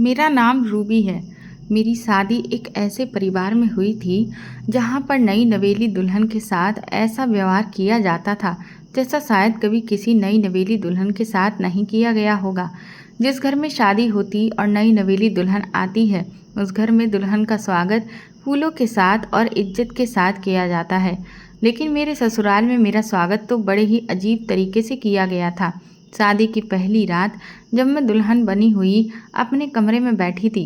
मेरा नाम रूबी है। मेरी शादी एक ऐसे परिवार में हुई थी जहाँ पर नई नवेली दुल्हन के साथ ऐसा व्यवहार किया जाता था जैसा शायद कभी किसी नई नवेली दुल्हन के साथ नहीं किया गया होगा। जिस घर में शादी होती और नई नवेली दुल्हन आती है, उस घर में दुल्हन का स्वागत फूलों के साथ और इज्जत के साथ किया जाता है। लेकिन मेरे ससुराल में मेरा स्वागत तो बड़े ही अजीब तरीके से किया गया था। शादी की पहली रात जब मैं दुल्हन बनी हुई अपने कमरे में बैठी थी,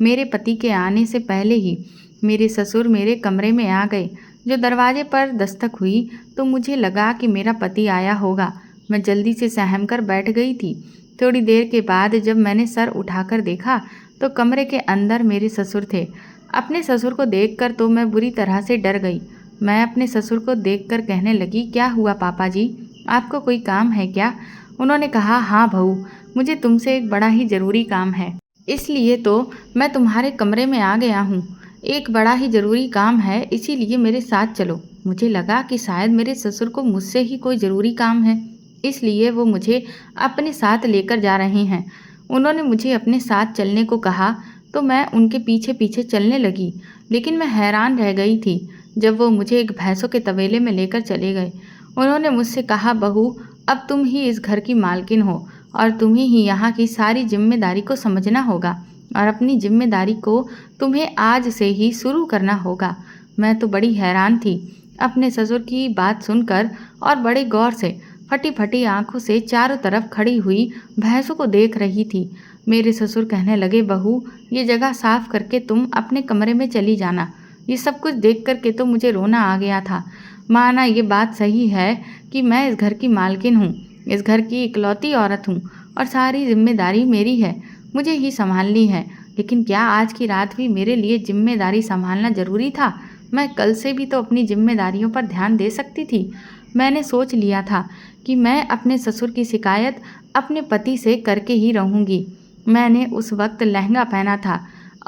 मेरे पति के आने से पहले ही मेरे ससुर मेरे कमरे में आ गए। जो दरवाजे पर दस्तक हुई तो मुझे लगा कि मेरा पति आया होगा। मैं जल्दी से सहम कर बैठ गई थी। थोड़ी देर के बाद जब मैंने सर उठाकर देखा तो कमरे के अंदर मेरे ससुर थे। अपने ससुर को देखकर तो मैं बुरी तरह से डर गई। मैं अपने ससुर को देखकर कहने लगी, क्या हुआ पापा जी, आपको कोई काम है क्या? उन्होंने कहा, हाँ बहू, मुझे तुमसे एक बड़ा ही ज़रूरी काम है, इसलिए तो मैं तुम्हारे कमरे में आ गया हूँ। एक बड़ा ही ज़रूरी काम है, इसीलिए मेरे साथ चलो। मुझे लगा कि शायद मेरे ससुर को मुझसे ही कोई ज़रूरी काम है, इसलिए वो मुझे अपने साथ लेकर जा रहे हैं। उन्होंने मुझे अपने साथ चलने को कहा तो मैं उनके पीछे पीछे चलने लगी, लेकिन मैं हैरान रह गई थी जब वो मुझे एक भैंसों के तबेले में लेकर चले गए। उन्होंने मुझसे कहा, बहू, अब तुम ही इस घर की मालकिन हो और तुम्हें ही यहाँ की सारी जिम्मेदारी को समझना होगा और अपनी जिम्मेदारी को तुम्हें आज से ही शुरू करना होगा। मैं तो बड़ी हैरान थी अपने ससुर की बात सुनकर और बड़े गौर से फटी फटी आंखों से चारों तरफ खड़ी हुई भैंसों को देख रही थी। मेरे ससुर कहने लगे, बहू, ये जगह साफ करके तुम अपने कमरे में चली जाना। ये सब कुछ देख करके तो मुझे रोना आ गया था। माना ये बात सही है कि मैं इस घर की मालकिन हूँ, इस घर की इकलौती औरत हूँ और सारी जिम्मेदारी मेरी है, मुझे ही संभालनी है। लेकिन क्या आज की रात भी मेरे लिए जिम्मेदारी संभालना ज़रूरी था? मैं कल से भी तो अपनी जिम्मेदारियों पर ध्यान दे सकती थी। मैंने सोच लिया था कि मैं अपने ससुर की शिकायत अपने पति से करके ही रहूँगी। मैंने उस वक्त लहंगा पहना था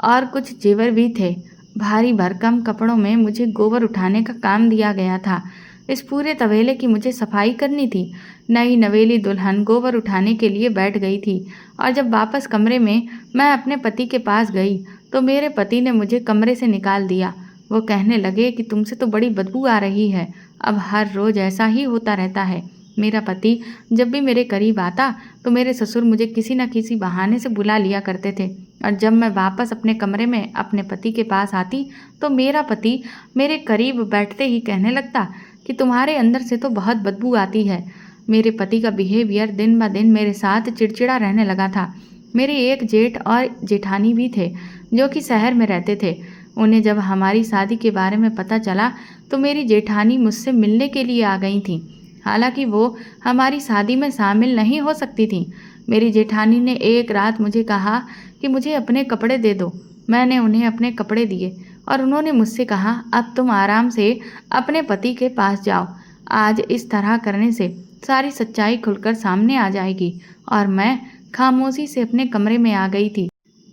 और कुछ जेवर भी थे। भारी भरकम कपड़ों में मुझे गोबर उठाने का काम दिया गया था। इस पूरे तबेले की मुझे सफाई करनी थी। नई नवेली दुल्हन गोबर उठाने के लिए बैठ गई थी और जब वापस कमरे में मैं अपने पति के पास गई तो मेरे पति ने मुझे कमरे से निकाल दिया। वो कहने लगे कि तुमसे तो बड़ी बदबू आ रही है। अब हर रोज़ ऐसा ही होता रहता है। मेरा पति जब भी मेरे करीब आता तो मेरे ससुर मुझे किसी न किसी बहाने से बुला लिया करते थे और जब मैं वापस अपने कमरे में अपने पति के पास आती तो मेरा पति मेरे करीब बैठते ही कहने लगता कि तुम्हारे अंदर से तो बहुत बदबू आती है। मेरे पति का बिहेवियर दिन ब दिन मेरे साथ चिड़चिड़ा रहने लगा था। मेरे एक जेठ और जेठानी भी थे जो कि शहर में रहते थे। उन्हें जब हमारी शादी के बारे में पता चला तो मेरी जेठानी मुझसे मिलने के लिए आ गई थी। हालांकि वो हमारी शादी में शामिल नहीं हो सकती थी। मेरी जेठानी ने एक रात मुझे कहा कि मुझे अपने कपड़े दे दो। मैंने उन्हें अपने कपड़े दिए और उन्होंने मुझसे कहा, अब तुम आराम से अपने पति के पास जाओ। आज इस तरह करने से सारी सच्चाई खुलकर सामने आ जाएगी। और मैं खामोशी से अपने कमरे में आ गई थी।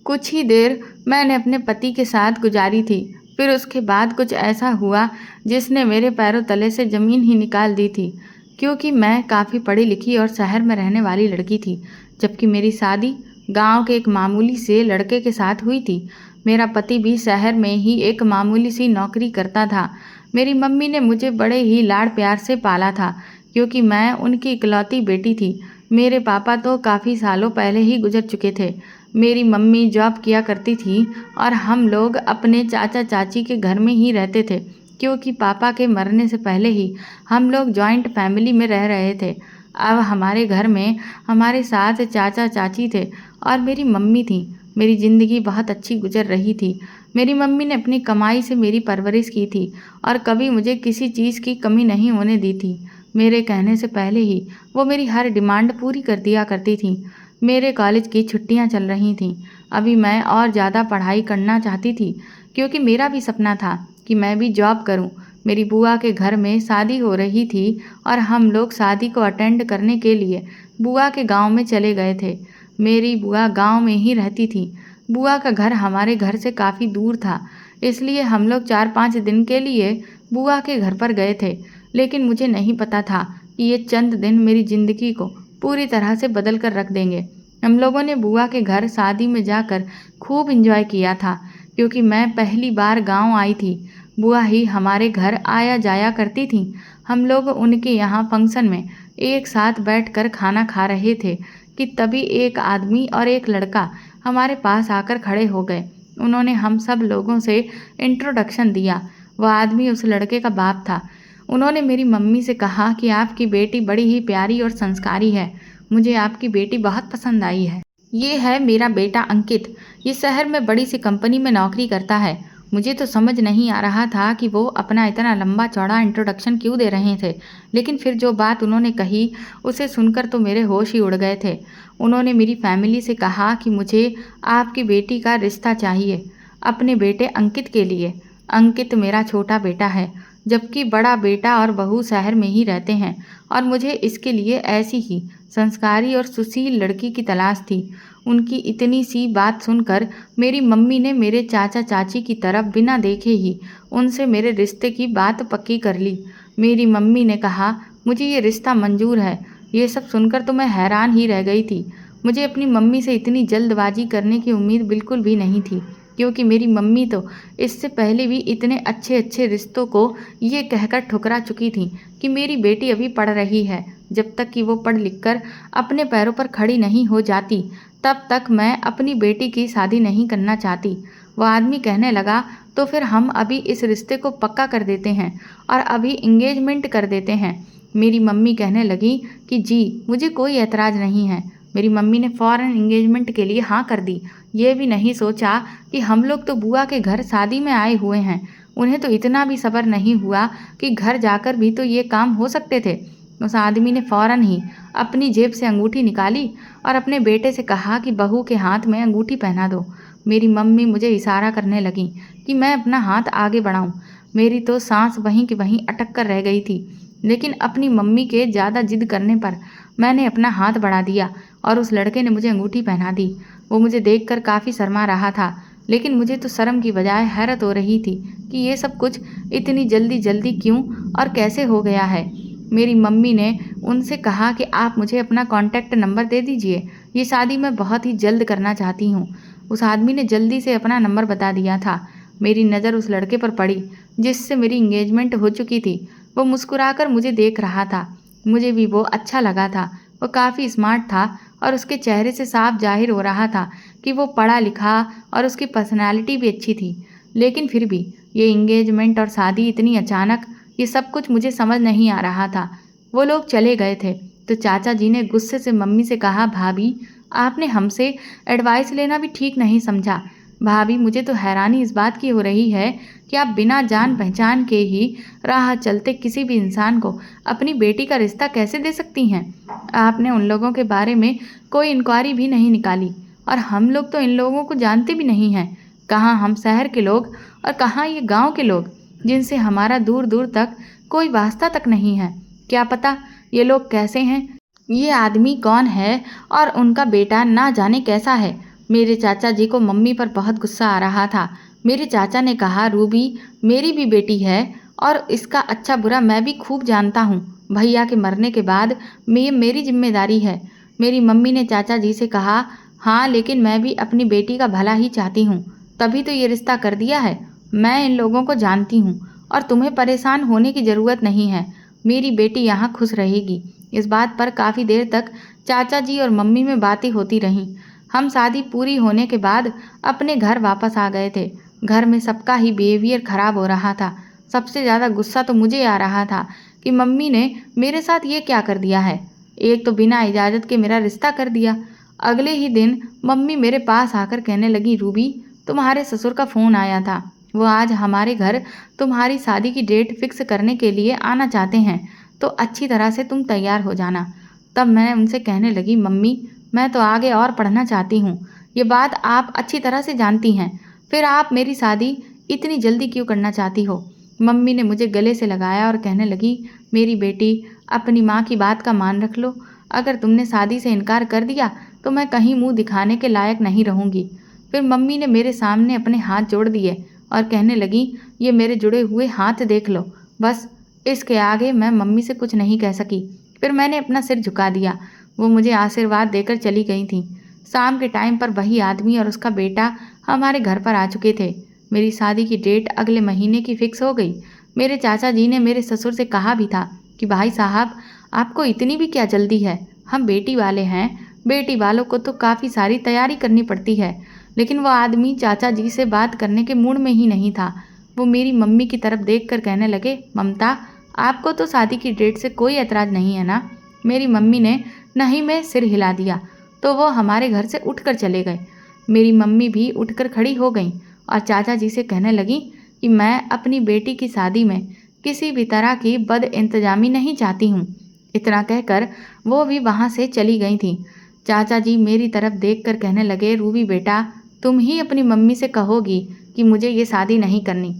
कुछ ही देर मैंने अपने पति के साथ गुजारी थी। फिर उसके बाद कुछ ऐसा हुआ जिसने मेरे पैरों तले से ज़मीन ही निकाल दी थी, क्योंकि मैं काफ़ी पढ़ी लिखी और शहर में रहने वाली लड़की थी, जबकि मेरी शादी गांव के एक मामूली से लड़के के साथ हुई थी। मेरा पति भी शहर में ही एक मामूली सी नौकरी करता था। मेरी मम्मी ने मुझे बड़े ही लाड़ प्यार से पाला था, क्योंकि मैं उनकी इकलौती बेटी थी। मेरे पापा तो काफ़ी सालों पहले ही गुजर चुके थे। मेरी मम्मी जॉब किया करती थी और हम लोग अपने चाचा चाची के घर में ही रहते थे, क्योंकि पापा के मरने से पहले ही हम लोग जॉइंट फैमिली में रह रहे थे। अब हमारे घर में हमारे साथ चाचा चाची थे और मेरी मम्मी थी। मेरी ज़िंदगी बहुत अच्छी गुजर रही थी। मेरी मम्मी ने अपनी कमाई से मेरी परवरिश की थी और कभी मुझे किसी चीज़ की कमी नहीं होने दी थी। मेरे कहने से पहले ही वो मेरी हर डिमांड पूरी कर दिया करती थी। मेरे कॉलेज की छुट्टियां चल रही थीं। अभी मैं और ज़्यादा पढ़ाई करना चाहती थी, क्योंकि मेरा भी सपना था कि मैं भी जॉब करूं। मेरी बुआ के घर में शादी हो रही थी और हम लोग शादी को अटेंड करने के लिए बुआ के गांव में चले गए थे। मेरी बुआ गांव में ही रहती थी। बुआ का घर हमारे घर से काफ़ी दूर था, इसलिए हम लोग 4-5 दिन के लिए बुआ के घर पर गए थे। लेकिन मुझे नहीं पता था कि ये चंद दिन मेरी ज़िंदगी को पूरी तरह से बदल कर रख देंगे। हम लोगों ने बुआ के घर शादी में जाकर खूब एंजॉय किया था, क्योंकि मैं पहली बार गांव आई थी। बुआ ही हमारे घर आया जाया करती थीं। हम लोग उनके यहाँ फंक्शन में एक साथ बैठकर खाना खा रहे थे कि तभी एक आदमी और एक लड़का हमारे पास आकर खड़े हो गए। उन्होंने हम सब लोगों से इंट्रोडक्शन दिया। वह आदमी उस लड़के का बाप था। उन्होंने मेरी मम्मी से कहा कि आपकी बेटी बड़ी ही प्यारी और संस्कारी है। मुझे आपकी बेटी बहुत पसंद आई है। ये है मेरा बेटा अंकित। ये शहर में बड़ी सी कंपनी में नौकरी करता है। मुझे तो समझ नहीं आ रहा था कि वो अपना इतना लंबा चौड़ा इंट्रोडक्शन क्यों दे रहे थे, लेकिन फिर जो बात उन्होंने कही उसे सुनकर तो मेरे होश ही उड़ गए थे। उन्होंने मेरी फैमिली से कहा कि मुझे आपकी बेटी का रिश्ता चाहिए, अपने बेटे अंकित के लिए। अंकित मेरा छोटा बेटा है, जबकि बड़ा बेटा और बहू शहर में ही रहते हैं, और मुझे इसके लिए ऐसी ही संस्कारी और सुशील लड़की की तलाश थी। उनकी इतनी सी बात सुनकर मेरी मम्मी ने मेरे चाचा चाची की तरफ बिना देखे ही उनसे मेरे रिश्ते की बात पक्की कर ली। मेरी मम्मी ने कहा, मुझे ये रिश्ता मंजूर है। ये सब सुनकर तो मैं हैरान ही रह गई थी। मुझे अपनी मम्मी से इतनी जल्दबाजी करने की उम्मीद बिल्कुल भी नहीं थी, क्योंकि मेरी मम्मी तो इससे पहले भी इतने अच्छे अच्छे रिश्तों को ये कहकर ठुकरा चुकी थी कि मेरी बेटी अभी पढ़ रही है। जब तक कि वो पढ़ लिख कर अपने पैरों पर खड़ी नहीं हो जाती, तब तक मैं अपनी बेटी की शादी नहीं करना चाहती। वह आदमी कहने लगा, तो फिर हम अभी इस रिश्ते को पक्का कर देते हैं और अभी इंगेजमेंट कर देते हैं। मेरी मम्मी कहने लगी कि जी, मुझे कोई एतराज़ नहीं है। मेरी मम्मी ने फ़ौरन इंगेजमेंट के लिए हाँ कर दी। ये भी नहीं सोचा कि हम लोग तो बुआ के घर शादी में आए हुए हैं। उन्हें तो इतना भी सब्र नहीं हुआ कि घर जाकर भी तो ये काम हो सकते थे। उस आदमी ने फ़ौरन ही अपनी जेब से अंगूठी निकाली और अपने बेटे से कहा कि बहू के हाथ में अंगूठी पहना दो। मेरी मम्मी मुझे इशारा करने लगी कि मैं अपना हाथ आगे बढ़ाऊं। मेरी तो सांस वहीं की वहीं अटक कर रह गई थी, लेकिन अपनी मम्मी के ज़्यादा जिद करने पर मैंने अपना हाथ बढ़ा दिया और उस लड़के ने मुझे अंगूठी पहना दी। वो मुझे देखकर काफ़ी शर्मा रहा था, लेकिन मुझे तो शर्म की बजाय हैरत हो रही थी कि ये सब कुछ इतनी जल्दी जल्दी क्यों और कैसे हो गया है। मेरी मम्मी ने उनसे कहा कि आप मुझे अपना कॉन्टैक्ट नंबर दे दीजिए, ये शादी मैं बहुत ही जल्द करना चाहती हूँ। उस आदमी ने जल्दी से अपना नंबर बता दिया था। मेरी नज़र उस लड़के पर पड़ी जिससे मेरी इंगेजमेंट हो चुकी थी। वो मुस्कुराकर मुझे देख रहा था। मुझे भी वो अच्छा लगा था। वो काफ़ी स्मार्ट था और उसके चेहरे से साफ जाहिर हो रहा था कि वो पढ़ा लिखा और उसकी पर्सनैलिटी भी अच्छी थी। लेकिन फिर भी ये इंगेजमेंट और शादी इतनी अचानक, ये सब कुछ मुझे समझ नहीं आ रहा था। वो लोग चले गए थे तो चाचा जी ने गुस्से से मम्मी से कहा, भाभी, आपने हमसे एडवाइस लेना भी ठीक नहीं समझा। भाभी, मुझे तो हैरानी इस बात की हो रही है कि आप बिना जान पहचान के ही राह चलते किसी भी इंसान को अपनी बेटी का रिश्ता कैसे दे सकती हैं। आपने उन लोगों के बारे में कोई इंक्वायरी भी नहीं निकाली, और हम लोग तो इन लोगों को जानते भी नहीं हैं। कहाँ हम शहर के लोग और कहाँ ये गांव के लोग, जिनसे हमारा दूर दूर तक कोई वास्ता तक नहीं है। क्या पता ये लोग कैसे हैं, ये आदमी कौन है और उनका बेटा ना जाने कैसा है। मेरे चाचा जी को मम्मी पर बहुत गुस्सा आ रहा था। मेरे चाचा ने कहा, रूबी मेरी भी बेटी है और इसका अच्छा बुरा मैं भी खूब जानता हूँ। भैया के मरने के बाद मेरी जिम्मेदारी है। मेरी मम्मी ने चाचा जी से कहा, हाँ, लेकिन मैं भी अपनी बेटी का भला ही चाहती हूँ, तभी तो ये रिश्ता कर दिया है। मैं इन लोगों को जानती हूँ और तुम्हें परेशान होने की ज़रूरत नहीं है। मेरी बेटी यहाँ खुश रहेगी। इस बात पर काफ़ी देर तक चाचा जी और मम्मी में बातें होती रहीं। हम शादी पूरी होने के बाद अपने घर वापस आ गए थे। घर में सबका ही बिहेवियर ख़राब हो रहा था। सबसे ज़्यादा गुस्सा तो मुझे आ रहा था कि मम्मी ने मेरे साथ ये क्या कर दिया है। एक तो बिना इजाज़त के मेरा रिश्ता कर दिया। अगले ही दिन मम्मी मेरे पास आकर कहने लगी, रूबी, तुम्हारे ससुर का फ़ोन आया था। वो आज हमारे घर तुम्हारी शादी की डेट फिक्स करने के लिए आना चाहते हैं, तो अच्छी तरह से तुम तैयार हो जाना। तब मैं उनसे कहने लगी, मम्मी, मैं तो आगे और पढ़ना चाहती हूँ। ये बात आप अच्छी तरह से जानती हैं, फिर आप मेरी शादी इतनी जल्दी क्यों करना चाहती हो। मम्मी ने मुझे गले से लगाया और कहने लगी, मेरी बेटी, अपनी माँ की बात का मान रख लो। अगर तुमने शादी से इनकार कर दिया तो मैं कहीं मुँह दिखाने के लायक नहीं रहूँगी। फिर मम्मी ने मेरे सामने अपने हाथ जोड़ दिए और कहने लगी, ये मेरे जुड़े हुए हाथ देख लो। बस इसके आगे मैं मम्मी से कुछ नहीं कह सकी। फिर मैंने अपना सिर झुका दिया। वो मुझे आशीर्वाद देकर चली गई थीं। शाम के टाइम पर वही आदमी और उसका बेटा हमारे घर पर आ चुके थे। मेरी शादी की डेट अगले महीने की फिक्स हो गई। मेरे चाचा जी ने मेरे ससुर से कहा भी था कि भाई साहब, आपको इतनी भी क्या जल्दी है, हम बेटी वाले हैं, बेटी वालों को तो काफ़ी सारी तैयारी करनी पड़ती है। लेकिन वो आदमी चाचा जी से बात करने के मूड में ही नहीं था। वो मेरी मम्मी की तरफ देख कर कहने लगे, ममता, आपको तो शादी की डेट से कोई एतराज़ नहीं है ना? मेरी मम्मी ने नहीं में सिर हिला दिया तो वो हमारे घर से उठकर चले गए। मेरी मम्मी भी उठकर खड़ी हो गई और चाचा जी से कहने लगी कि मैं अपनी बेटी की शादी में किसी भी तरह की बद इंतजामी नहीं चाहती हूँ। इतना कहकर वो भी वहाँ से चली गई थी। चाचा जी मेरी तरफ देखकर कहने लगे, रूबी बेटा, तुम ही अपनी मम्मी से कहोगी कि मुझे ये शादी नहीं करनी।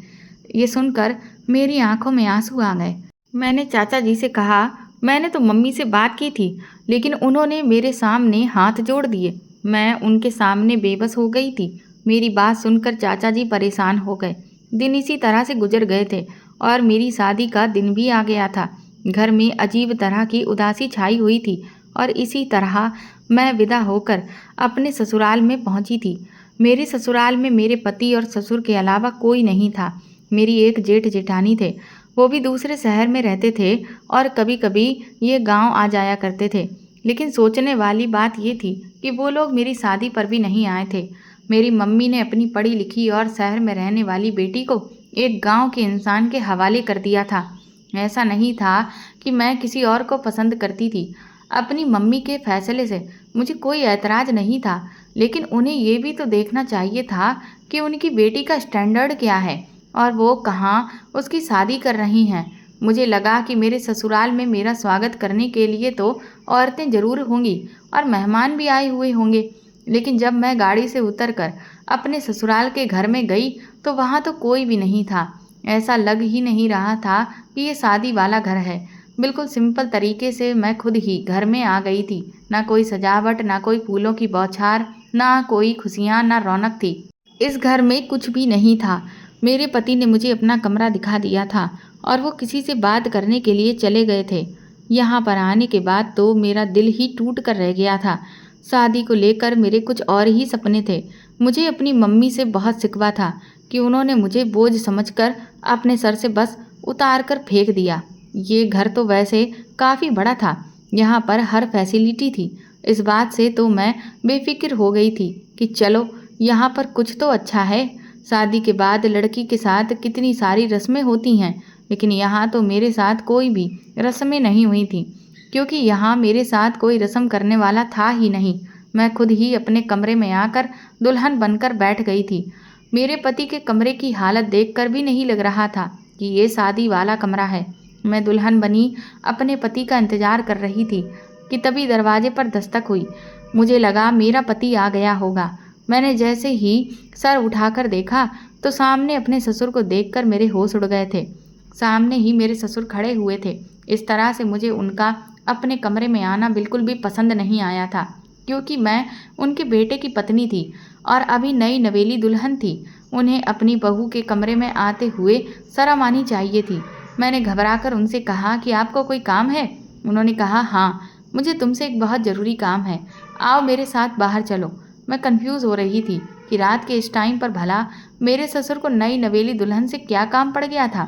ये सुनकर मेरी आंखों में आंसू आ गए। मैंने चाचा जी से कहा, मैंने तो मम्मी से बात की थी, लेकिन उन्होंने मेरे सामने हाथ जोड़ दिए। मैं उनके सामने बेबस हो गई थी। मेरी बात सुनकर चाचा जी परेशान हो गए। दिन इसी तरह से गुजर गए थे और मेरी शादी का दिन भी आ गया था। घर में अजीब तरह की उदासी छाई हुई थी और इसी तरह मैं विदा होकर अपने ससुराल में पहुंची थी। मेरे ससुराल में मेरे पति और ससुर के अलावा कोई नहीं था। मेरी एक जेठ जेठानी थे, वो भी दूसरे शहर में रहते थे और कभी कभी ये गांव आ जाया करते थे। लेकिन सोचने वाली बात ये थी कि वो लोग मेरी शादी पर भी नहीं आए थे। मेरी मम्मी ने अपनी पढ़ी लिखी और शहर में रहने वाली बेटी को एक गांव के इंसान के हवाले कर दिया था। ऐसा नहीं था कि मैं किसी और को पसंद करती थी। अपनी मम्मी के फैसले से मुझे कोई ऐतराज़ नहीं था, लेकिन उन्हें ये भी तो देखना चाहिए था कि उनकी बेटी का स्टैंडर्ड क्या है और वो कहाँ उसकी शादी कर रही हैं। मुझे लगा कि मेरे ससुराल में मेरा स्वागत करने के लिए तो औरतें ज़रूर होंगी और मेहमान भी आए हुए होंगे, लेकिन जब मैं गाड़ी से उतरकर अपने ससुराल के घर में गई तो वहाँ तो कोई भी नहीं था। ऐसा लग ही नहीं रहा था कि ये शादी वाला घर है। बिल्कुल सिंपल तरीके से मैं खुद ही घर में आ गई थी। ना कोई सजावट, ना कोई फूलों की बौछार, ना कोई खुशियाँ, ना रौनक थी। इस घर में कुछ भी नहीं था। मेरे पति ने मुझे अपना कमरा दिखा दिया था और वो किसी से बात करने के लिए चले गए थे। यहाँ पर आने के बाद तो मेरा दिल ही टूट कर रह गया था। शादी को लेकर मेरे कुछ और ही सपने थे। मुझे अपनी मम्मी से बहुत शिकवा था कि उन्होंने मुझे बोझ समझकर अपने सर से बस उतार कर फेंक दिया। ये घर तो वैसे काफ़ी बड़ा था, यहाँ पर हर फैसिलिटी थी। इस बात से तो मैं बेफिक्र हो गई थी कि चलो यहाँ पर कुछ तो अच्छा है। शादी के बाद लड़की के साथ कितनी सारी रस्में होती हैं, लेकिन यहाँ तो मेरे साथ कोई भी रस्में नहीं हुई थी, क्योंकि यहाँ मेरे साथ कोई रस्म करने वाला था ही नहीं। मैं खुद ही अपने कमरे में आकर दुल्हन बनकर बैठ गई थी। मेरे पति के कमरे की हालत देखकर भी नहीं लग रहा था कि ये शादी वाला कमरा है। मैं दुल्हन बनी अपने पति का इंतजार कर रही थी कि तभी दरवाजे पर दस्तक हुई। मुझे लगा मेरा पति आ गया होगा। मैंने जैसे ही सर उठाकर देखा तो सामने अपने ससुर को देखकर मेरे होश उड़ गए थे। सामने ही मेरे ससुर खड़े हुए थे। इस तरह से मुझे उनका अपने कमरे में आना बिल्कुल भी पसंद नहीं आया था, क्योंकि मैं उनके बेटे की पत्नी थी और अभी नई नवेली दुल्हन थी। उन्हें अपनी बहू के कमरे में आते हुए शर्म आनी चाहिए थी। मैंने घबराकर उनसे कहा कि आपको कोई काम है? उन्होंने कहा, हाँ, मुझे तुमसे एक बहुत ज़रूरी काम है, आओ मेरे साथ बाहर चलो। मैं कंफ्यूज हो रही थी कि रात के इस टाइम पर भला मेरे ससुर को नई नवेली दुल्हन से क्या काम पड़ गया था।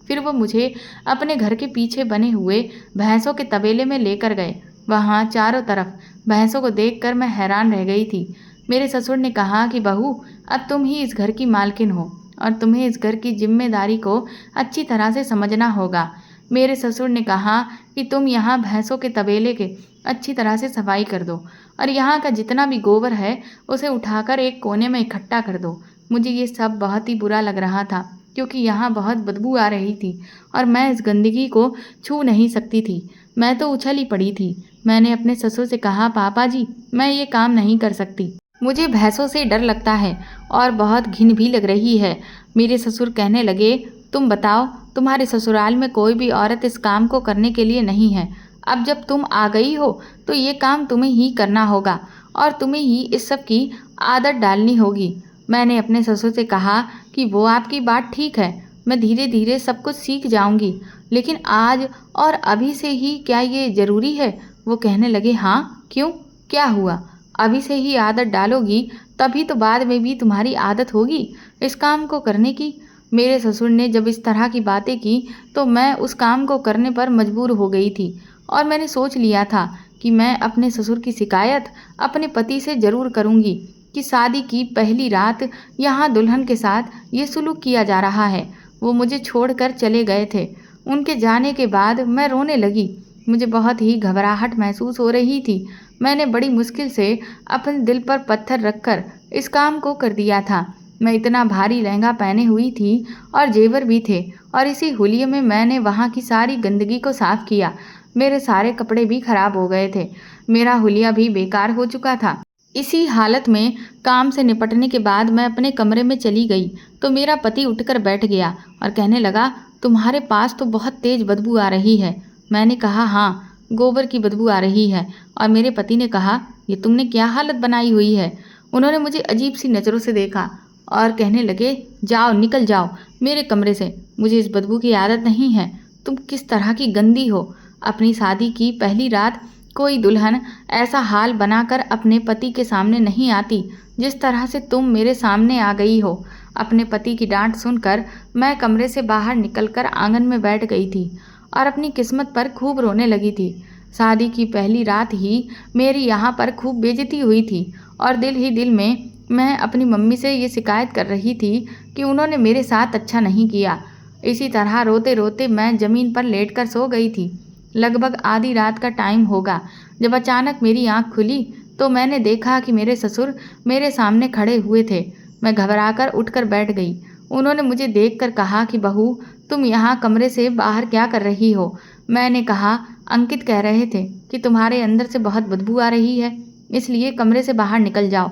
फिर वो मुझे अपने घर के पीछे बने हुए भैंसों के तबेले में लेकर गए। वहाँ चारों तरफ भैंसों को देखकर मैं हैरान रह गई थी। मेरे ससुर ने कहा कि बहू, अब तुम ही इस घर की मालकिन हो और तुम्हें इस घर की जिम्मेदारी को अच्छी तरह से समझना होगा। मेरे ससुर ने कहा कि तुम यहाँ भैंसों के तबेले के अच्छी तरह से सफाई कर दो और यहाँ का जितना भी गोबर है उसे उठाकर एक कोने में इकट्ठा कर दो। मुझे ये सब बहुत ही बुरा लग रहा था, क्योंकि यहाँ बहुत बदबू आ रही थी और मैं इस गंदगी को छू नहीं सकती थी। मैं तो उछल ही पड़ी थी। मैंने अपने ससुर से कहा, पापा जी, मैं ये काम नहीं कर सकती, मुझे भैंसों से डर लगता है और बहुत घिन भी लग रही है। मेरे ससुर कहने लगे, तुम बताओ, तुम्हारे ससुराल में कोई भी औरत इस काम को करने के लिए नहीं है। अब जब तुम आ गई हो तो ये काम तुम्हें ही करना होगा और तुम्हें ही इस सब की आदत डालनी होगी। मैंने अपने ससुर से कहा कि वो आपकी बात ठीक है, मैं धीरे धीरे सब कुछ सीख जाऊंगी, लेकिन आज और अभी से ही क्या ये ज़रूरी है? वो कहने लगे, हाँ, क्यों, क्या हुआ? अभी से ही आदत डालोगी तभी तो बाद में भी तुम्हारी आदत होगी इस काम को करने की। मेरे ससुर ने जब इस तरह की बातें की तो मैं उस काम को करने पर मजबूर हो गई थी और मैंने सोच लिया था कि मैं अपने ससुर की शिकायत अपने पति से ज़रूर करूँगी कि शादी की पहली रात यहाँ दुल्हन के साथ ये सुलूक किया जा रहा है। वो मुझे छोड़कर चले गए थे। उनके जाने के बाद मैं रोने लगी। मुझे बहुत ही घबराहट महसूस हो रही थी। मैंने बड़ी मुश्किल से अपने दिल पर पत्थर रखकर इस काम को कर दिया था। मैं इतना भारी लहंगा पहने हुई थी और जेवर भी थे और इसी हुलिये में मैंने वहाँ की सारी गंदगी को साफ किया। मेरे सारे कपड़े भी खराब हो गए थे। मेरा हुलिया भी बेकार हो चुका था। इसी हालत में काम से निपटने के बाद मैं अपने कमरे में चली गई तो मेरा पति उठकर बैठ गया और कहने लगा, तुम्हारे पास तो बहुत तेज बदबू आ रही है। मैंने कहा, हाँ, गोबर की बदबू आ रही है। और मेरे पति ने कहा, ये तुमने क्या हालत बनाई हुई है। उन्होंने मुझे अजीब सी नज़रों से देखा और कहने लगे, जाओ, निकल जाओ मेरे कमरे से, मुझे इस बदबू की आदत नहीं है। तुम किस तरह की गंदी हो। अपनी शादी की पहली रात कोई दुल्हन ऐसा हाल बनाकर अपने पति के सामने नहीं आती जिस तरह से तुम मेरे सामने आ गई हो। अपने पति की डांट सुनकर मैं कमरे से बाहर निकलकर आंगन में बैठ गई थी और अपनी किस्मत पर खूब रोने लगी थी। शादी की पहली रात ही मेरी यहाँ पर खूब बेइज्जती हुई थी और दिल ही दिल में मैं अपनी मम्मी से ये शिकायत कर रही थी कि उन्होंने मेरे साथ अच्छा नहीं किया। इसी तरह रोते रोते मैं ज़मीन पर लेटकर सो गई थी। लगभग आधी रात का टाइम होगा जब अचानक मेरी आंख खुली तो मैंने देखा कि मेरे ससुर मेरे सामने खड़े हुए थे। मैं घबराकर उठकर बैठ गई। उन्होंने मुझे देखकर कहा कि बहू, तुम यहाँ कमरे से बाहर क्या कर रही हो। मैंने कहा, अंकित कह रहे थे कि तुम्हारे अंदर से बहुत बदबू आ रही है, इसलिए कमरे से बाहर निकल जाओ।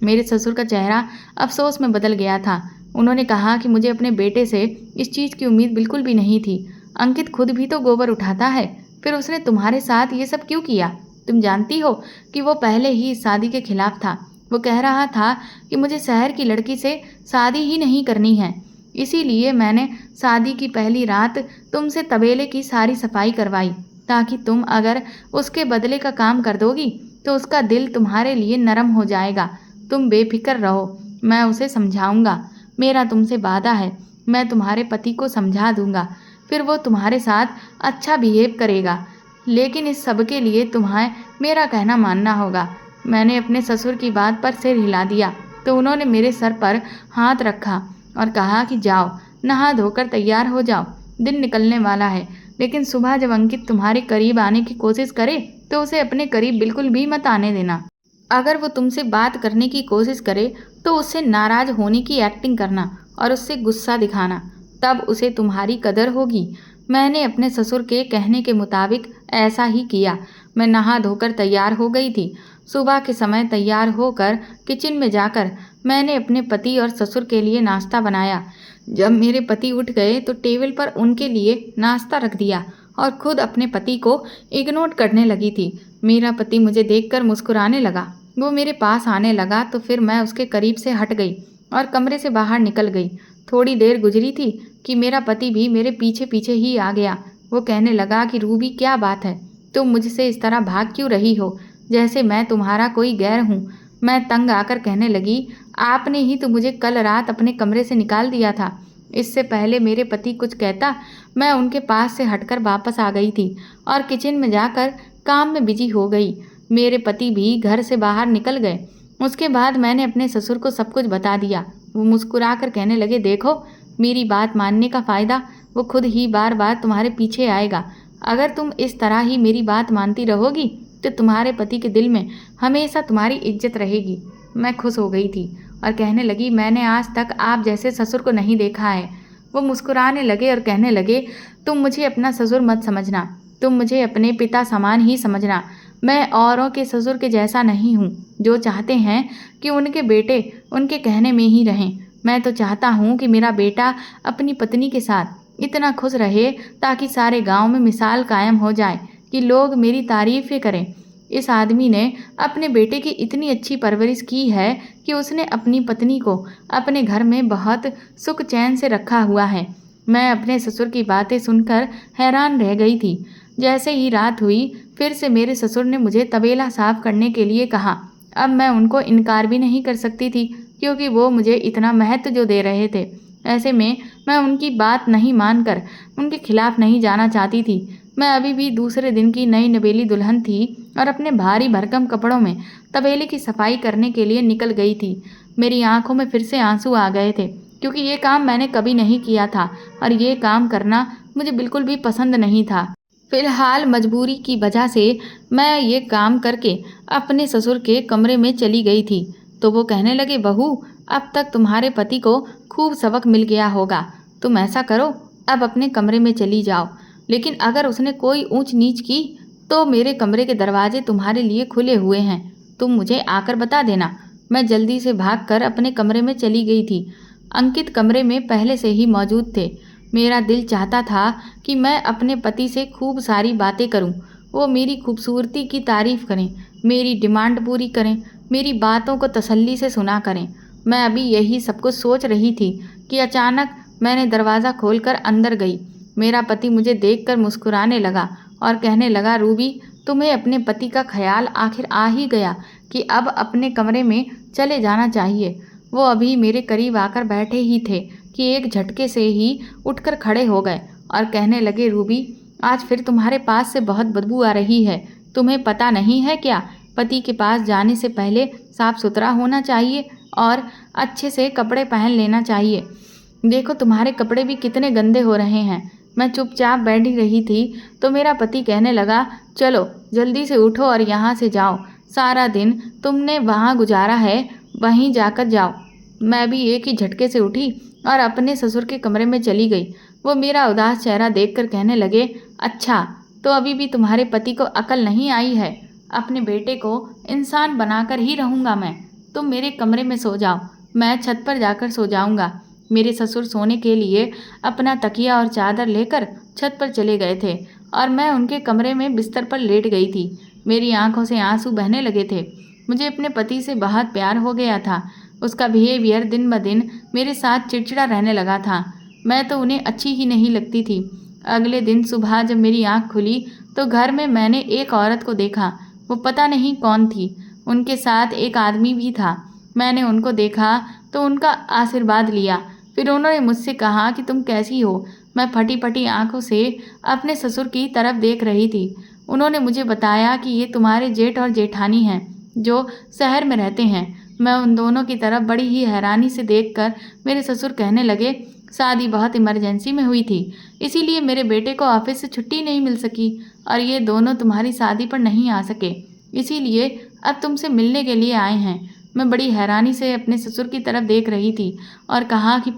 मेरे ससुर का चेहरा अफसोस में बदल गया था। उन्होंने कहा कि मुझे अपने बेटे से इस चीज़ की उम्मीद बिल्कुल भी नहीं थी। अंकित खुद भी तो गोबर उठाता है, फिर उसने तुम्हारे साथ ये सब क्यों किया। तुम जानती हो कि वो पहले ही इस शादी के खिलाफ था। वो कह रहा था कि मुझे शहर की लड़की से शादी ही नहीं करनी है। इसीलिए मैंने शादी की पहली रात तुमसे तबेले की सारी सफाई करवाई ताकि तुम अगर उसके बदले का काम कर दोगी तो उसका दिल तुम्हारे लिए नरम हो जाएगा। तुम बेफिक्र रहो, मैं उसे समझाऊंगा। मेरा तुमसे वादा है, मैं तुम्हारे पति को समझा दूंगा, फिर वो तुम्हारे साथ अच्छा बिहेव करेगा। लेकिन इस सब के लिए तुम्हें मेरा कहना मानना होगा। मैंने अपने ससुर की बात पर सिर हिला दिया तो उन्होंने मेरे सर पर हाथ रखा और कहा कि जाओ, नहा धोकर तैयार हो जाओ, दिन निकलने वाला है। लेकिन सुबह जब अंकित तुम्हारे करीब आने की कोशिश करे तो उसे अपने करीब बिल्कुल भी मत आने देना। अगर वो तुमसे बात करने की कोशिश करे तो उससे नाराज़ होने की एक्टिंग करना और उससे गुस्सा दिखाना, तब उसे तुम्हारी कदर होगी। मैंने अपने ससुर के कहने के मुताबिक ऐसा ही किया। मैं नहा धोकर तैयार हो गई थी। सुबह के समय तैयार होकर किचन में जाकर मैंने अपने पति और ससुर के लिए नाश्ता बनाया। जब मेरे पति उठ गए तो टेबल पर उनके लिए नाश्ता रख दिया और खुद अपने पति को इग्नोर करने लगी थी। मेरा पति मुझे देखकर मुस्कुराने लगा। वो मेरे पास आने लगा तो फिर मैं उसके करीब से हट गई और कमरे से बाहर निकल गई। थोड़ी देर गुजरी थी कि मेरा पति भी मेरे पीछे पीछे ही आ गया। वो कहने लगा कि रूबी, क्या बात है, तुम मुझसे इस तरह भाग क्यों रही हो, जैसे मैं तुम्हारा कोई गैर हूँ। मैं तंग आकर कहने लगी, आपने ही तो मुझे कल रात अपने कमरे से निकाल दिया था। इससे पहले मेरे पति कुछ कहता मैं उनके पास से हटकर वापस आ गई थी और किचन में जाकर काम में बिजी हो गई। मेरे पति भी घर से बाहर निकल गए। उसके बाद मैंने अपने ससुर को सब कुछ बता दिया। वो मुस्कुराकर कहने लगे, देखो, मेरी बात मानने का फ़ायदा, वो खुद ही बार बार तुम्हारे पीछे आएगा। अगर तुम इस तरह ही मेरी बात मानती रहोगी तो तुम्हारे पति के दिल में हमेशा तुम्हारी इज्जत रहेगी। मैं खुश हो गई थी और कहने लगी, मैंने आज तक आप जैसे ससुर को नहीं देखा है। वो मुस्कुराने लगे और कहने लगे, तुम मुझे अपना ससुर मत समझना, तुम मुझे अपने पिता समान ही समझना। मैं औरों के ससुर के जैसा नहीं हूँ जो चाहते हैं कि उनके बेटे उनके कहने में ही रहें। मैं तो चाहता हूँ कि मेरा बेटा अपनी पत्नी के साथ इतना खुश रहे ताकि सारे गांव में मिसाल कायम हो जाए कि लोग मेरी तारीफ़ें करें। इस आदमी ने अपने बेटे की इतनी अच्छी परवरिश की है कि उसने अपनी पत्नी को अपने घर में बहुत सुख चैन से रखा हुआ है। मैं अपने ससुर की बातें सुनकर हैरान रह गई थी। जैसे ही रात हुई फिर से मेरे ससुर ने मुझे तबेला साफ करने के लिए कहा। अब मैं उनको इनकार भी नहीं कर सकती थी, क्योंकि वो मुझे इतना महत्व जो दे रहे थे। ऐसे में मैं उनकी बात नहीं मानकर उनके खिलाफ नहीं जाना चाहती थी। मैं अभी भी दूसरे दिन की नई नवेली दुल्हन थी और अपने भारी भरकम कपड़ों में तबेले की सफाई करने के लिए निकल गई थी। मेरी आंखों में फिर से आंसू आ गए थे, क्योंकि ये काम मैंने कभी नहीं किया था और ये काम करना मुझे बिल्कुल भी पसंद नहीं था। फिलहाल मजबूरी की वजह से मैं ये काम करके अपने ससुर के कमरे में चली गई थी। तो वो कहने लगे, बहू, अब तक तुम्हारे पति को खूब सबक मिल गया होगा। तुम ऐसा करो, अब अपने कमरे में चली जाओ, लेकिन अगर उसने कोई ऊंच नीच की तो मेरे कमरे के दरवाजे तुम्हारे लिए खुले हुए हैं। तुम मुझे आकर बता देना। मैं जल्दी से भागकर अपने कमरे में चली गई थी। अंकित कमरे में पहले से ही मौजूद थे। मेरा दिल चाहता था कि मैं अपने पति से खूब सारी बातें करूं। वो मेरी खूबसूरती की तारीफ करें, मेरी डिमांड पूरी करें, मेरी बातों को तसल्ली से सुना करें। मैं अभी यही सब कुछ सोच रही थी कि अचानक मैंने दरवाज़ा खोलकर अंदर गई। मेरा पति मुझे देखकर मुस्कुराने लगा और कहने लगा, रूबी, तुम्हें अपने पति का ख्याल आखिर आ ही गया कि अब अपने कमरे में चले जाना चाहिए। वो अभी मेरे करीब आकर बैठे ही थे कि एक झटके से ही उठकर खड़े हो गए और कहने लगे, रूबी, आज फिर तुम्हारे पास से बहुत बदबू आ रही है। तुम्हें पता नहीं है क्या? पति के पास जाने से पहले साफ सुथरा होना चाहिए और अच्छे से कपड़े पहन लेना चाहिए। देखो, तुम्हारे कपड़े भी कितने गंदे हो रहे हैं। मैं चुपचाप बैठी रही थी तो मेरा पति कहने लगा, चलो जल्दी से उठो और यहाँ से जाओ। सारा दिन तुमने वहाँ गुजारा है, वहीं जाकर जाओ। मैं भी एक ही झटके से उठी और अपने ससुर के कमरे में चली गई। वो मेरा उदास चेहरा देखकर कहने लगे, अच्छा, तो अभी भी तुम्हारे पति को अकल नहीं आई है। अपने बेटे को इंसान बनाकर ही रहूँगा मैं। तुम मेरे कमरे में सो जाओ, मैं छत पर जाकर सो जाऊँगा। मेरे ससुर सोने के लिए अपना तकिया और चादर लेकर छत पर चले गए थे और मैं उनके कमरे में बिस्तर पर लेट गई थी। मेरी आंखों से आंसू बहने लगे थे। मुझे अपने पति से बहुत प्यार हो गया था। उसका बिहेवियर दिन ब दिन मेरे साथ चिड़चिड़ा रहने लगा था। मैं तो उन्हें अच्छी ही नहीं लगती थी। अगले दिन सुबह जब मेरी आंख खुली तो घर में मैंने एक औरत को देखा। वो पता नहीं कौन थी। उनके साथ एक आदमी भी था। मैंने उनको देखा तो उनका आशीर्वाद लिया। फिर उन्होंने मुझसे कहा कि तुम कैसी हो? मैं फटी फटी आंखों से अपने ससुर की तरफ देख रही थी। उन्होंने मुझे बताया कि ये तुम्हारे जेठ और जेठानी हैं जो शहर में रहते हैं। मैं उन दोनों की तरफ बड़ी ही हैरानी से देखकर मेरे ससुर कहने लगे, शादी बहुत इमरजेंसी में हुई थी, इसीलिए मेरे बेटे को ऑफिस से छुट्टी नहीं मिल सकी और ये दोनों तुम्हारी शादी पर नहीं आ सके, इसीलिए अब तुमसे मिलने के लिए आए हैं। मैं बड़ी हैरानी से अपने ससुर की तरफ देख रही थी और कहा कि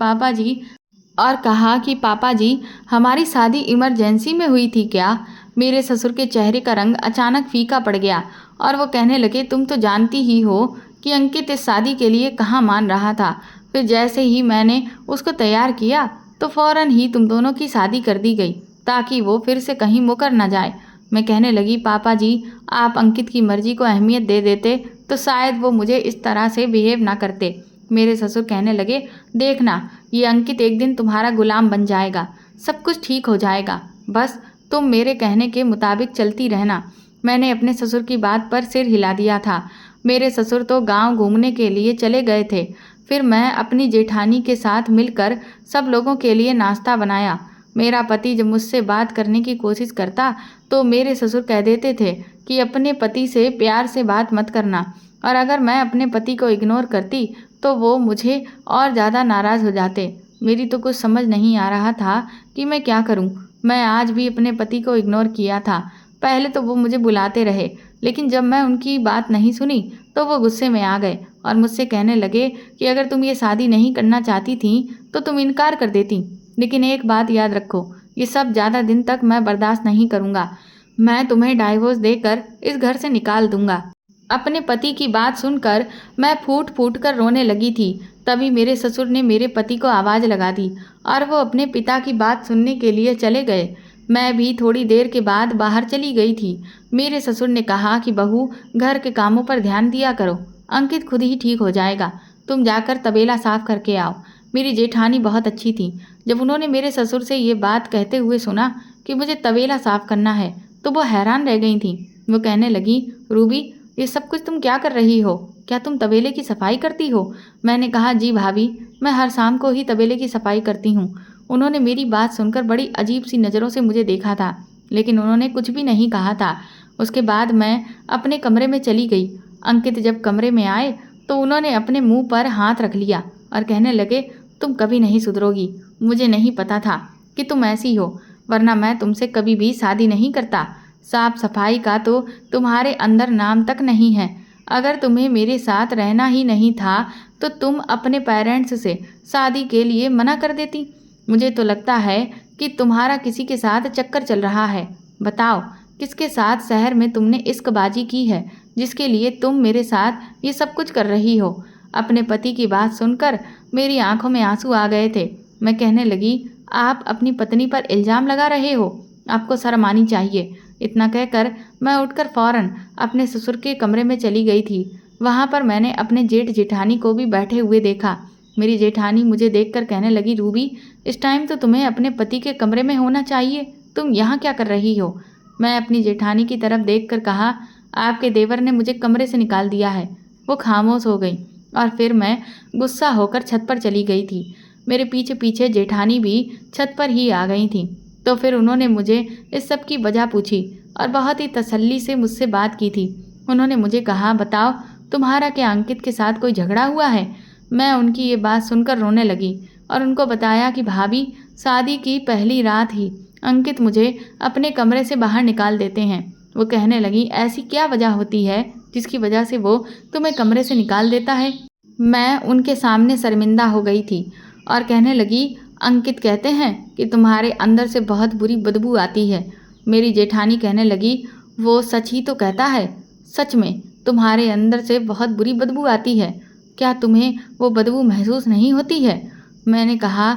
पापा जी हमारी शादी इमरजेंसी में हुई थी क्या? मेरे ससुर के चेहरे का रंग अचानक फीका पड़ गया और वो कहने लगे, तुम तो जानती ही हो कि अंकित इस शादी के लिए कहाँ मान रहा था। फिर जैसे ही मैंने उसको तैयार किया तो फौरन ही तुम दोनों की शादी कर दी गई ताकि वो फिर से कहीं मुकर न जाए। मैं कहने लगी, पापा जी, आप अंकित की मर्जी को अहमियत दे देते तो शायद वो मुझे इस तरह से बिहेव ना करते। मेरे ससुर कहने लगे, देखना, ये अंकित एक दिन तुम्हारा गुलाम बन जाएगा। सब कुछ ठीक हो जाएगा, बस तुम मेरे कहने के मुताबिक चलती रहना। मैंने अपने ससुर की बात पर सिर हिला दिया था। मेरे ससुर तो गांव घूमने के लिए चले गए थे। फिर मैं अपनी जेठानी के साथ मिलकर सब लोगों के लिए नाश्ता बनाया। मेरा पति जब मुझसे बात करने की कोशिश करता तो मेरे ससुर कह देते थे कि अपने पति से प्यार से बात मत करना, और अगर मैं अपने पति को इग्नोर करती तो वो मुझे और ज़्यादा नाराज़ हो जाते। मेरी तो कुछ समझ नहीं आ रहा था कि मैं क्या करूं। मैं आज भी अपने पति को इग्नोर किया था। पहले तो वो मुझे बुलाते रहे, लेकिन जब मैं उनकी बात नहीं सुनी तो वो गुस्से में आ गए और मुझसे कहने लगे कि अगर तुम ये शादी नहीं करना चाहती थी तो तुम इनकार कर देती। लेकिन एक बात याद रखो, ये सब ज़्यादा दिन तक मैं बर्दाश्त नहीं करूँगा। मैं तुम्हें डाइवोर्स देकर इस घर से निकाल दूंगा। अपने पति की बात सुनकर मैं फूट फूट कर रोने लगी थी। तभी मेरे ससुर ने मेरे पति को आवाज़ लगा दी और वो अपने पिता की बात सुनने के लिए चले गए। मैं भी थोड़ी देर के बाद बाहर चली गई थी। मेरे ससुर ने कहा कि बहू, घर के कामों पर ध्यान दिया करो, अंकित खुद ही ठीक हो जाएगा। तुम जाकर तबेला साफ करके आओ। मेरी जेठानी बहुत अच्छी थी। जब उन्होंने मेरे ससुर से ये बात कहते हुए सुना कि मुझे तबेला साफ करना है तो वो हैरान रह गई थी। वो कहने लगी, रूबी, ये सब कुछ तुम क्या कर रही हो? क्या तुम तबेले की सफाई करती हो? मैंने कहा, जी भाभी, मैं हर शाम को ही तबेले की सफाई करती हूँ। उन्होंने मेरी बात सुनकर बड़ी अजीब सी नज़रों से मुझे देखा था, लेकिन उन्होंने कुछ भी नहीं कहा था। उसके बाद मैं अपने कमरे में चली गई। अंकित जब कमरे में आए तो उन्होंने अपने मुंह पर हाथ रख लिया और कहने लगे, तुम कभी नहीं सुधरोगी। मुझे नहीं पता था कि तुम ऐसी हो, वरना मैं तुमसे कभी भी शादी नहीं करता। साफ सफाई का तो तुम्हारे अंदर नाम तक नहीं है। अगर तुम्हें मेरे साथ रहना ही नहीं था तो तुम अपने पेरेंट्स से शादी के लिए मना कर देती। मुझे तो लगता है कि तुम्हारा किसी के साथ चक्कर चल रहा है। बताओ, किसके साथ शहर में तुमने इश्कबाजी की है जिसके लिए तुम मेरे साथ ये सब कुछ कर रही हो? अपने पति की बात सुनकर मेरी आंखों में आंसू आ गए थे। मैं कहने लगी, आप अपनी पत्नी पर इल्ज़ाम लगा रहे हो, आपको शर्म आनी चाहिए। इतना कहकर मैं उठकर फौरन अपने ससुर के कमरे में चली गई थी। वहाँ पर मैंने अपने जेठ जेठानी को भी बैठे हुए देखा। मेरी जेठानी मुझे देखकर कहने लगी, रूबी, इस टाइम तो तुम्हें अपने पति के कमरे में होना चाहिए, तुम यहाँ क्या कर रही हो? मैं अपनी जेठानी की तरफ देखकर कहा, आपके देवर ने मुझे कमरे से निकाल दिया है। वो खामोश हो गई और फिर मैं गुस्सा होकर छत पर चली गई थी। मेरे पीछे पीछे जेठानी भी छत पर ही आ गई थी। तो फिर उन्होंने मुझे इस सब की वजह पूछी और बहुत ही तसल्ली से मुझसे बात की थी। उन्होंने मुझे कहा, बताओ, तुम्हारा क्या अंकित के साथ कोई झगड़ा हुआ है? मैं उनकी ये बात सुनकर रोने लगी और उनको बताया कि भाभी, शादी की पहली रात ही अंकित मुझे अपने कमरे से बाहर निकाल देते हैं। वो कहने लगी, ऐसी क्या वजह होती है जिसकी वजह से वो तुम्हें कमरे से निकाल देता है? मैं उनके सामने शर्मिंदा हो गई थी और कहने लगी, अंकित कहते हैं कि तुम्हारे अंदर से बहुत बुरी बदबू आती है। मेरी जेठानी कहने लगी, वो सच ही तो कहता है। सच में तुम्हारे अंदर से बहुत बुरी बदबू आती है। क्या तुम्हें वो बदबू महसूस नहीं होती है? मैंने कहा,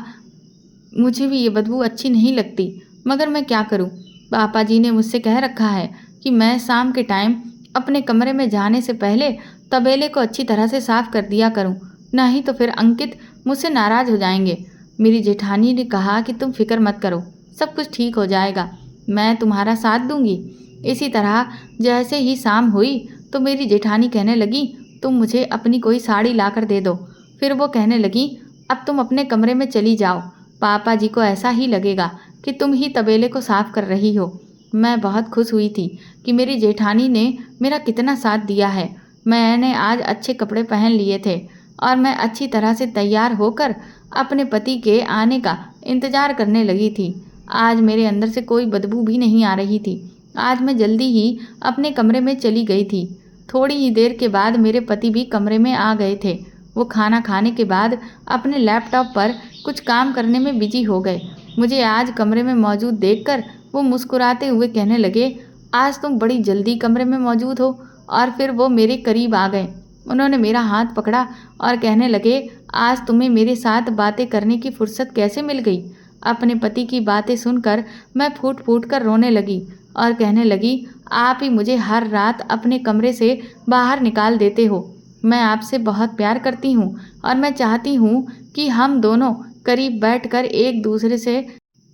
मुझे भी ये बदबू अच्छी नहीं लगती, मगर मैं क्या करूं? पापा जी ने मुझसे कह रखा है कि मैं शाम के टाइम अपने कमरे में जाने से पहले तबेले को अच्छी तरह से साफ कर दिया करूं, नहीं तो फिर अंकित मुझसे नाराज़ हो जाएंगे। मेरी जेठानी ने कहा कि तुम फिक्र मत करो, सब कुछ ठीक हो जाएगा, मैं तुम्हारा साथ दूंगी। इसी तरह जैसे ही शाम हुई तो मेरी जेठानी कहने लगी, तुम मुझे अपनी कोई साड़ी ला कर दे दो। फिर वो कहने लगी, अब तुम अपने कमरे में चली जाओ, पापा जी को ऐसा ही लगेगा कि तुम ही तबेले को साफ कर रही हो। मैं बहुत खुश हुई थी कि मेरी जेठानी ने मेरा कितना साथ दिया है। मैंने आज अच्छे कपड़े पहन लिए थे और मैं अच्छी तरह से तैयार होकर अपने पति के आने का इंतज़ार करने लगी थी। आज मेरे अंदर से कोई बदबू भी नहीं आ रही थी। आज मैं जल्दी ही अपने कमरे में चली गई थी। थोड़ी ही देर के बाद मेरे पति भी कमरे में आ गए थे। वो खाना खाने के बाद अपने लैपटॉप पर कुछ काम करने में बिजी हो गए। मुझे आज कमरे में मौजूद देखकर वो मुस्कुराते हुए कहने लगे, आज तुम बड़ी जल्दी कमरे में मौजूद हो। और फिर वो मेरे करीब आ गए। उन्होंने मेरा हाथ पकड़ा और कहने लगे, आज तुम्हें मेरे साथ बातें करने की फुर्सत कैसे मिल गई? अपने पति की बातें सुनकर मैं फूट फूट कर रोने लगी और कहने लगी, आप ही मुझे हर रात अपने कमरे से बाहर निकाल देते हो। मैं आपसे बहुत प्यार करती हूँ और मैं चाहती हूँ कि हम दोनों करीब बैठकर एक दूसरे से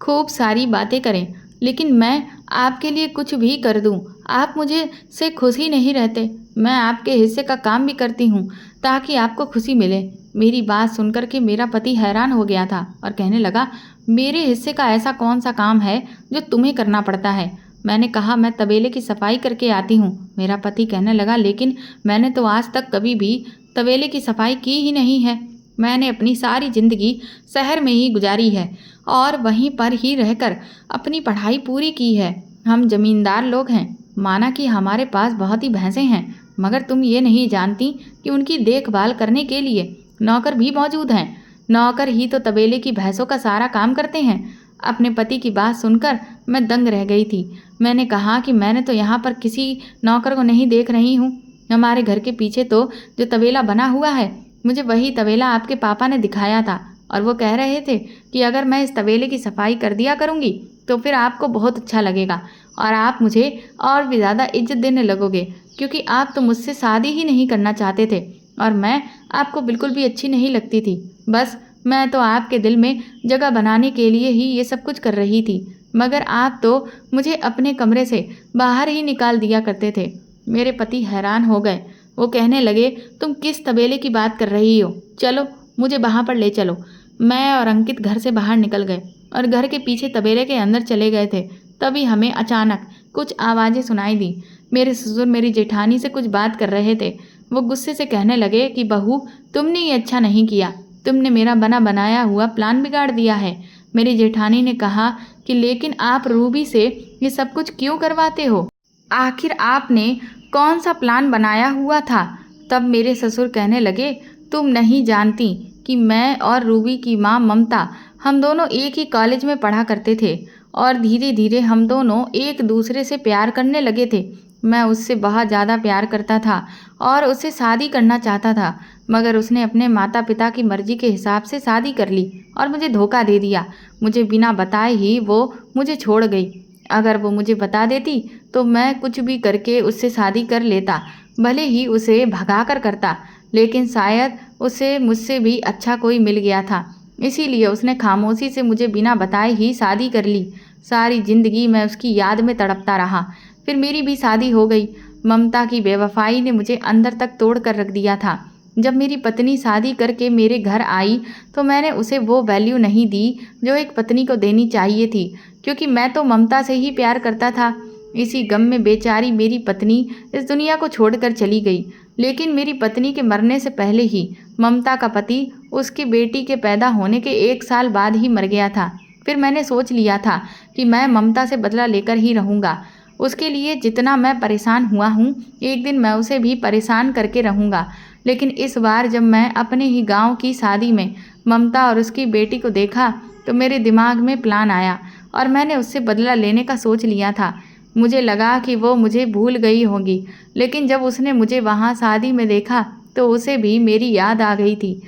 खूब सारी बातें करें, लेकिन मैं आपके लिए कुछ भी कर दूं, आप मुझे से खुश ही नहीं रहते। मैं आपके हिस्से का काम भी करती हूँ ताकि आपको खुशी मिले। मेरी बात सुनकर के मेरा पति हैरान हो गया था और कहने लगा, मेरे हिस्से का ऐसा कौन सा काम है जो तुम्हें करना पड़ता है? मैंने कहा, मैं तबेले की सफाई करके आती हूँ। मेरा पति कहने लगा, लेकिन मैंने तो आज तक कभी भी तबेले की सफाई की ही नहीं है। मैंने अपनी सारी ज़िंदगी शहर में ही गुजारी है और वहीं पर ही रहकर अपनी पढ़ाई पूरी की है। हम जमींदार लोग हैं, माना कि हमारे पास बहुत ही भैंसें हैं, मगर तुम ये नहीं जानती कि उनकी देखभाल करने के लिए नौकर भी मौजूद हैं। नौकर ही तो तबेले की भैंसों का सारा काम करते हैं। अपने पति की बात सुनकर मैं दंग रह गई थी। मैंने कहा कि मैंने तो यहाँ पर किसी नौकर को नहीं देख रही हूँ। हमारे घर के पीछे तो जो तबेला बना हुआ है, मुझे वही तबेला आपके पापा ने दिखाया था और वो कह रहे थे कि अगर मैं इस तबेले की सफाई कर दिया करूँगी तो फिर आपको बहुत अच्छा लगेगा और आप मुझे और भी ज़्यादा इज्जत देने लगोगे, क्योंकि आप तो मुझसे शादी ही नहीं करना चाहते थे और मैं आपको बिल्कुल भी अच्छी नहीं लगती थी। बस मैं तो आपके दिल में जगह बनाने के लिए ही ये सब कुछ कर रही थी, मगर आप तो मुझे अपने कमरे से बाहर ही निकाल दिया करते थे। मेरे पति हैरान हो गए। वो कहने लगे, तुम किस तबेले की बात कर रही हो? चलो, मुझे वहाँ पर ले चलो। मैं और अंकित घर से बाहर निकल गए और घर के पीछे तबेले के अंदर चले गए थे। तभी हमें अचानक कुछ आवाज़ें सुनाई दी। मेरे ससुर मेरी जेठानी से कुछ बात कर रहे थे। वो गुस्से से कहने लगे कि बहू, तुमने ये अच्छा नहीं किया। तुमने मेरा बना बनाया हुआ प्लान बिगाड़ दिया है। मेरी जेठानी ने कहा कि लेकिन आप रूबी से ये सब कुछ क्यों करवाते हो? आखिर आपने कौन सा प्लान बनाया हुआ था? तब मेरे ससुर कहने लगे, तुम नहीं जानती कि मैं और रूबी की माँ ममता, हम दोनों एक ही कॉलेज में पढ़ा करते थे और धीरे धीरे हम दोनों एक दूसरे से प्यार करने लगे थे। मैं उससे बहुत ज़्यादा प्यार करता था और उससे शादी करना चाहता था, मगर उसने अपने माता पिता की मर्जी के हिसाब से शादी कर ली और मुझे धोखा दे दिया। मुझे बिना बताए ही वो मुझे छोड़ गई। अगर वो मुझे बता देती तो मैं कुछ भी करके उससे शादी कर लेता, भले ही उसे भगा कर करता, लेकिन शायद उसे मुझसे भी अच्छा कोई मिल गया था, इसीलिए उसने खामोशी से मुझे बिना बताए ही शादी कर ली। सारी ज़िंदगी मैं उसकी याद में तड़पता रहा। फिर मेरी भी शादी हो गई। ममता की बेवफाई ने मुझे अंदर तक तोड़ कर रख दिया था। जब मेरी पत्नी शादी करके मेरे घर आई तो मैंने उसे वो वैल्यू नहीं दी जो एक पत्नी को देनी चाहिए थी, क्योंकि मैं तो ममता से ही प्यार करता था। इसी गम में बेचारी मेरी पत्नी इस दुनिया को छोड़कर चली गई। लेकिन मेरी पत्नी के मरने से पहले ही ममता का पति उसकी बेटी के पैदा होने के 1 साल बाद ही मर गया था। फिर मैंने सोच लिया था कि मैं ममता से बदला लेकर ही रहूँगा। उसके लिए जितना मैं परेशान हुआ हूँ, एक दिन मैं उसे भी परेशान करके रहूँगा। लेकिन इस बार जब मैं अपने ही गांव की शादी में ममता और उसकी बेटी को देखा तो मेरे दिमाग में प्लान आया और मैंने उससे बदला लेने का सोच लिया था। मुझे लगा कि वो मुझे भूल गई होगी, लेकिन जब उसने मुझे वहाँ शादी में देखा तो उसे भी मेरी याद आ गई थी।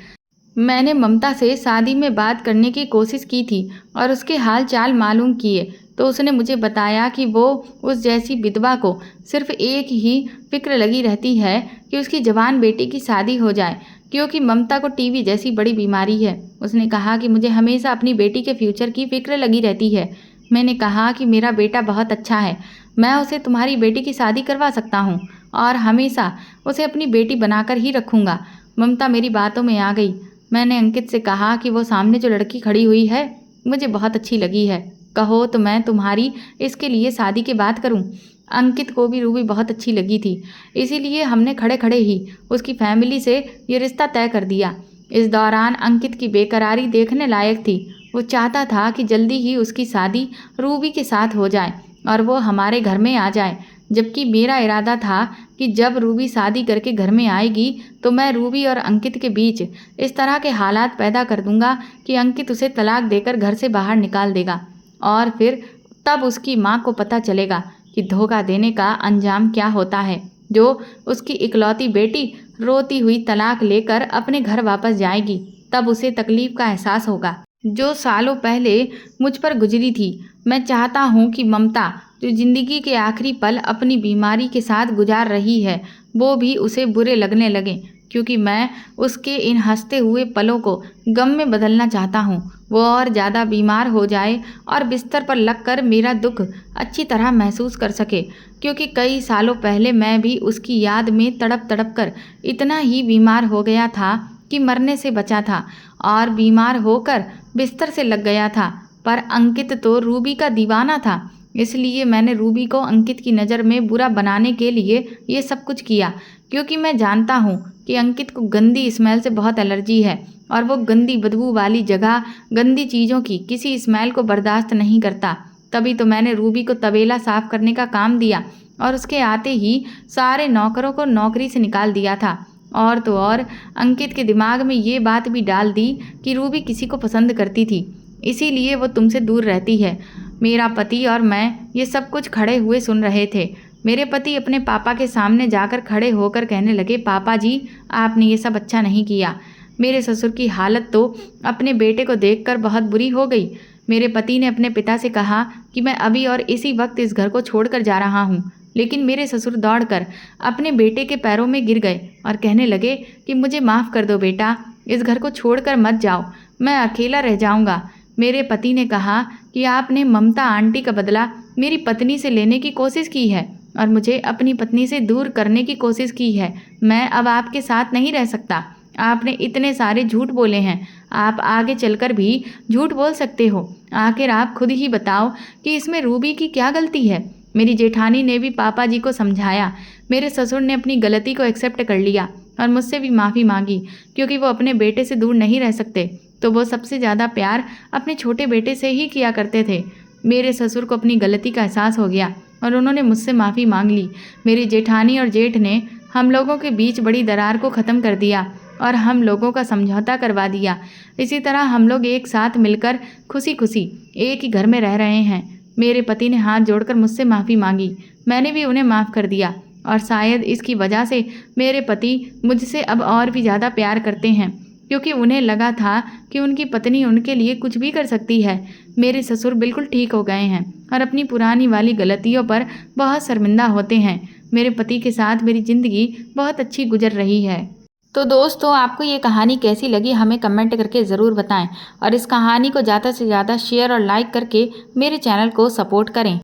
मैंने ममता से शादी में बात करने की कोशिश की थी और उसके हाल चाल मालूम किए तो उसने मुझे बताया कि वो उस जैसी विधवा को सिर्फ एक ही फिक्र लगी रहती है कि उसकी जवान बेटी की शादी हो जाए, क्योंकि ममता को टीबी जैसी बड़ी बीमारी है। उसने कहा कि मुझे हमेशा अपनी बेटी के फ्यूचर की फिक्र लगी रहती है। मैंने कहा कि मेरा बेटा बहुत अच्छा है, मैं उसे तुम्हारी बेटी की शादी करवा सकता हूँ और हमेशा उसे अपनी बेटी बनाकर ही रखूँगा। ममता मेरी बातों में आ गई। मैंने अंकित से कहा कि वो सामने जो लड़की खड़ी हुई है मुझे बहुत अच्छी लगी है, कहो तो मैं तुम्हारी इसके लिए शादी की बात करूं। अंकित को भी रूबी बहुत अच्छी लगी थी, इसीलिए हमने खड़े खड़े ही उसकी फैमिली से ये रिश्ता तय कर दिया। इस दौरान अंकित की बेकरारी देखने लायक थी। वो चाहता था कि जल्दी ही उसकी शादी रूबी के साथ हो जाए और वो हमारे घर में आ जाए, जबकि मेरा इरादा था कि जब रूबी शादी करके घर में आएगी तो मैं रूबी और अंकित के बीच इस तरह के हालात पैदा कर दूंगा कि अंकित उसे तलाक देकर घर से बाहर निकाल देगा और फिर तब उसकी माँ को पता चलेगा कि धोखा देने का अंजाम क्या होता है, जो उसकी इकलौती बेटी रोती हुई तलाक लेकर अपने घर वापस जाएगी। तब उसे तकलीफ का एहसास होगा जो सालों पहले मुझ पर गुजरी थी। मैं चाहता हूँ कि ममता, जो जिंदगी के आखिरी पल अपनी बीमारी के साथ गुजार रही है, वो भी उसे बुरे लगने लगे, क्योंकि मैं उसके इन हंसते हुए पलों को गम में बदलना चाहता हूँ। वो और ज़्यादा बीमार हो जाए और बिस्तर पर लगकर मेरा दुख अच्छी तरह महसूस कर सके, क्योंकि कई सालों पहले मैं भी उसकी याद में तड़प तड़प कर इतना ही बीमार हो गया था कि मरने से बचा था और बीमार होकर बिस्तर से लग गया था। पर अंकित तो रूबी का दीवाना था, इसलिए मैंने रूबी को अंकित की नज़र में बुरा बनाने के लिए ये सब कुछ किया, क्योंकि मैं जानता हूँ कि अंकित को गंदी स्मेल से बहुत एलर्जी है और वो गंदी बदबू वाली जगह, गंदी चीज़ों की किसी स्मेल को बर्दाश्त नहीं करता। तभी तो मैंने रूबी को तबेला साफ करने का काम दिया और उसके आते ही सारे नौकरों को नौकरी से निकाल दिया था। और तो और अंकित के दिमाग में ये बात भी डाल दी कि रूबी किसी को पसंद करती थी, इसीलिए वो तुमसे दूर रहती है। मेरा पति और मैं ये सब कुछ खड़े हुए सुन रहे थे। मेरे पति अपने पापा के सामने जाकर खड़े होकर कहने लगे, पापा जी, आपने ये सब अच्छा नहीं किया। मेरे ससुर की हालत तो अपने बेटे को देखकर बहुत बुरी हो गई। मेरे पति ने अपने पिता से कहा कि मैं अभी और इसी वक्त इस घर को छोड़कर जा रहा हूँ, लेकिन मेरे ससुर दौड़कर अपने बेटे के पैरों में गिर गए और कहने लगे कि मुझे माफ़ कर दो बेटा, इस घर को छोड़कर मत जाओ, मैं अकेला रह जाऊँगा। मेरे पति ने कहा कि आपने ममता आंटी का बदला मेरी पत्नी से लेने की कोशिश की है, और मुझे अपनी पत्नी से दूर करने की कोशिश की है। मैं अब आपके साथ नहीं रह सकता। आपने इतने सारे झूठ बोले हैं, आप आगे चलकर भी झूठ बोल सकते हो। आखिर आप खुद ही बताओ कि इसमें रूबी की क्या गलती है। मेरी जेठानी ने भी पापा जी को समझाया। मेरे ससुर ने अपनी गलती को एक्सेप्ट कर लिया और मुझसे भी माफ़ी मांगी, क्योंकि वो अपने बेटे से दूर नहीं रह सकते, तो वो सबसे ज़्यादा प्यार अपने छोटे बेटे से ही किया करते थे। मेरे ससुर को अपनी गलती का एहसास हो गया और उन्होंने मुझसे माफ़ी मांग ली। मेरी जेठानी और जेठ ने हम लोगों के बीच बड़ी दरार को ख़त्म कर दिया और हम लोगों का समझौता करवा दिया। इसी तरह हम लोग एक साथ मिलकर खुशी खुशी एक ही घर में रह रहे हैं। मेरे पति ने हाथ जोड़कर मुझसे माफ़ी मांगी, मैंने भी उन्हें माफ़ कर दिया और शायद इसकी वजह से मेरे पति मुझसे अब और भी ज़्यादा प्यार करते हैं, क्योंकि उन्हें लगा था कि उनकी पत्नी उनके लिए कुछ भी कर सकती है। मेरे ससुर बिल्कुल ठीक हो गए हैं और अपनी पुरानी वाली गलतियों पर बहुत शर्मिंदा होते हैं। मेरे पति के साथ मेरी ज़िंदगी बहुत अच्छी गुजर रही है। तो दोस्तों, आपको ये कहानी कैसी लगी हमें कमेंट करके ज़रूर बताएं और इस कहानी को ज़्यादा से ज़्यादा शेयर और लाइक करके मेरे चैनल को सपोर्ट करें।